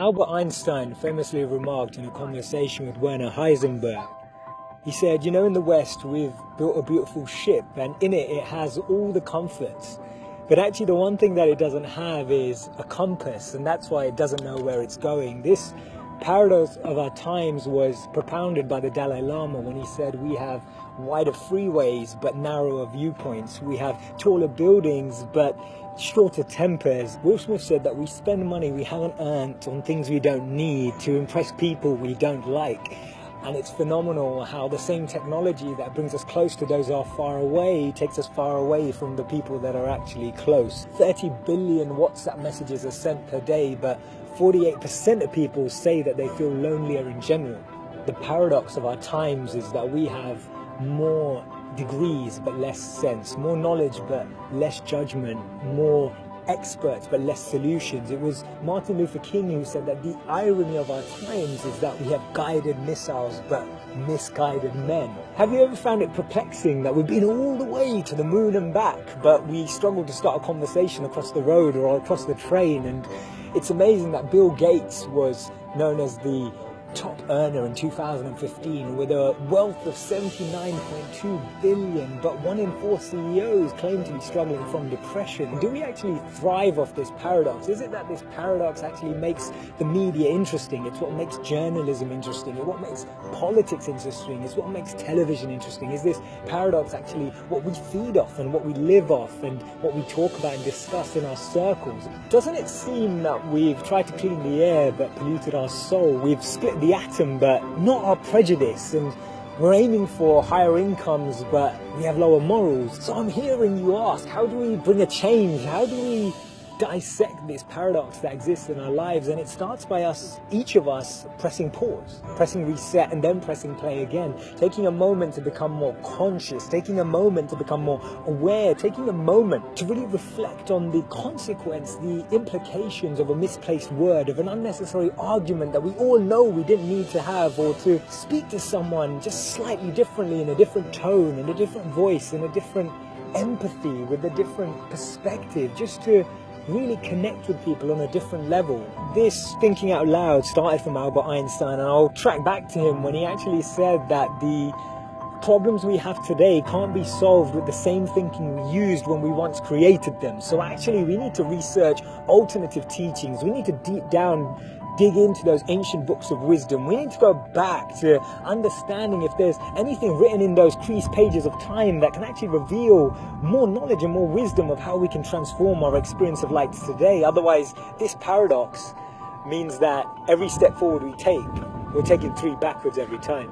Albert Einstein famously remarked in a conversation with Werner Heisenberg, he said, you know, in the West we've built a beautiful ship and in it has all the comforts. But actually the one thing that it doesn't have is a compass, and that's why it doesn't know where it's going. This paradox of our times was propounded by the Dalai Lama when he said we have wider freeways but narrower viewpoints. We have taller buildings but shorter tempers. Will Smith said that we spend money we haven't earned on things we don't need to impress people we don't like. And it's phenomenal how the same technology that brings us close to those who are far away takes us far away from the people that are actually close. 30 billion WhatsApp messages are sent per day, but 48% of people say that they feel lonelier in general. The paradox of our times is that we have more degrees but less sense, more knowledge but less judgment, more experts but less solutions. It was Martin Luther King who said that the irony of our times is that we have guided missiles but misguided men. Have you ever found it perplexing that we've been all the way to the moon and back, but we struggle to start a conversation across the road or across the train? And it's amazing that Bill Gates was known as the top earner in 2015 with a wealth of 79.2 billion, but 1 in 4 CEOs claim to be struggling from depression. Do we actually thrive off this paradox? Is it that this paradox actually makes the media interesting? It's what makes journalism interesting. It's what makes politics interesting. It's what makes television interesting. Is this paradox actually what we feed off and what we live off and what we talk about and discuss in our circles? Doesn't it seem that we've tried to clean the air but polluted our soul? We've split the atom but not our prejudice, and we're aiming for higher incomes but we have lower morals. So I'm hearing you ask, how do we bring a change? How do we dissect this paradox that exists in our lives? And it starts by us, each of us, pressing pause, pressing reset, and then pressing play again, taking a moment to become more conscious, taking a moment to become more aware, taking a moment to really reflect on the consequence, the implications of a misplaced word, of an unnecessary argument that we all know we didn't need to have, or to speak to someone just slightly differently, in a different tone, in a different voice, in a different empathy, with a different perspective, just to really connect with people on a different level. This thinking out loud started from Albert Einstein, and I'll track back to him when he actually said that the problems we have today can't be solved with the same thinking we used when we once created them. So actually we need to research alternative teachings. We need to deep down dig into those ancient books of wisdom. We need to go back to understanding if there's anything written in those creased pages of time that can actually reveal more knowledge and more wisdom of how we can transform our experience of life today. Otherwise, this paradox means that every step forward we take, we're taking 3 backwards every time.